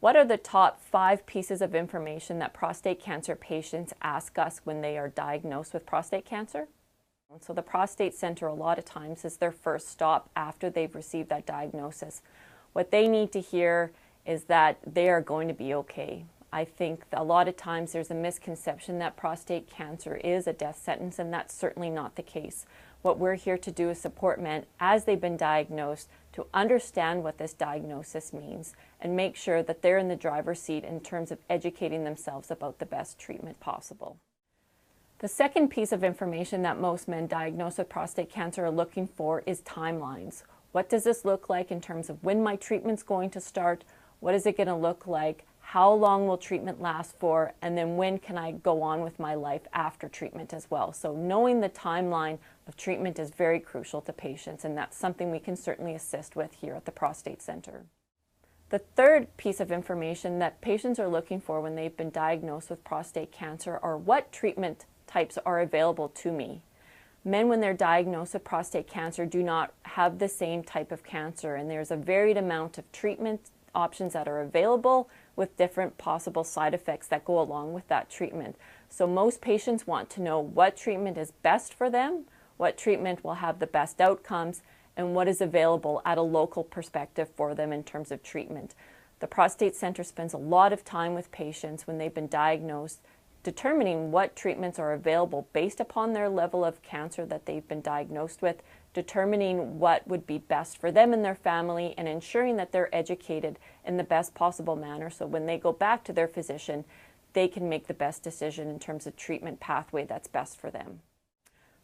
What are the top 5 pieces of information that prostate cancer patients ask us when they are diagnosed with prostate cancer? So the prostate center a lot of times is their first stop after they've received that diagnosis. What they need to hear is that they are going to be okay. I think a lot of times there's a misconception that prostate cancer is a death sentence, and that's certainly not the case. What we're here to do is support men as they've been diagnosed to understand what this diagnosis means and make sure that they're in the driver's seat in terms of educating themselves about the best treatment possible. The second piece of information that most men diagnosed with prostate cancer are looking for is timelines. What does this look like in terms of when my treatment's going to start? What is it going to look like? How long will treatment last for? And then when can I go on with my life after treatment as well? So knowing the timeline of treatment is very crucial to patients, and that's something we can certainly assist with here at the Prostate Center. The third piece of information that patients are looking for when they've been diagnosed with prostate cancer are what treatment types are available to me. Men, when they're diagnosed with prostate cancer, do not have the same type of cancer, and there's a varied amount of treatment options that are available with different possible side effects that go along with that treatment. So most patients want to know what treatment is best for them, what treatment will have the best outcomes, and what is available at a local perspective for them in terms of treatment. The Prostate Center spends a lot of time with patients when they've been diagnosed, determining what treatments are available based upon their level of cancer that they've been diagnosed with, determining what would be best for them and their family, and ensuring that they're educated in the best possible manner so when they go back to their physician, they can make the best decision in terms of treatment pathway that's best for them.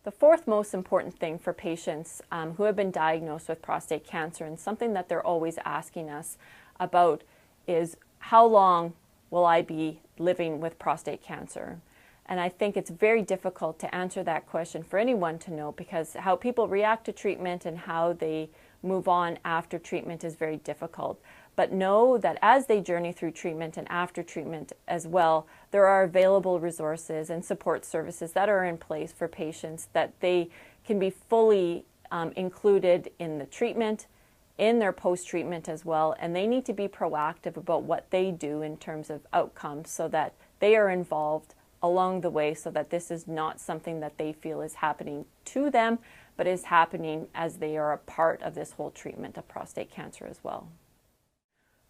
The fourth most important thing for patients who have been diagnosed with prostate cancer, and something that they're always asking us about, is how long will I be living with prostate cancer? And I think it's very difficult to answer that question for anyone to know, because how people react to treatment and how they move on after treatment is very difficult. But know that as they journey through treatment and after treatment as well, there are available resources and support services that are in place for patients, that they can be fully included in the treatment, in their post-treatment as well, and they need to be proactive about what they do in terms of outcomes so that they are involved along the way, so that this is not something that they feel is happening to them, but is happening as they are a part of this whole treatment of prostate cancer as well.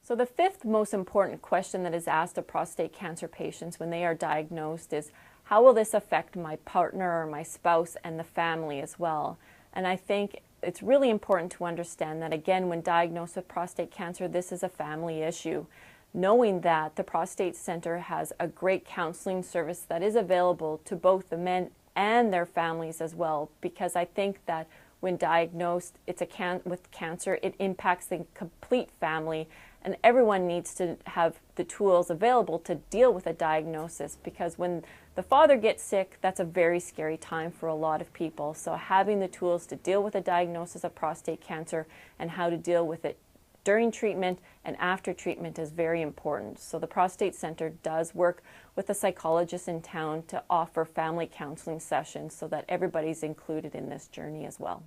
So the fifth most important question that is asked of prostate cancer patients when they are diagnosed is, how will this affect my partner or my spouse and the family as well? And I think it's really important to understand that, again, when diagnosed with prostate cancer, this is a family issue. Knowing that the Prostate Center has a great counseling service that is available to both the men and their families as well, because I think that when diagnosed with cancer, it impacts the complete family, and everyone needs to have the tools available to deal with a diagnosis, because when the father gets sick, that's a very scary time for a lot of people. So having the tools to deal with a diagnosis of prostate cancer and how to deal with it during treatment and after treatment is very important. So the Prostate Center does work with a psychologist in town to offer family counseling sessions so that everybody's included in this journey as well.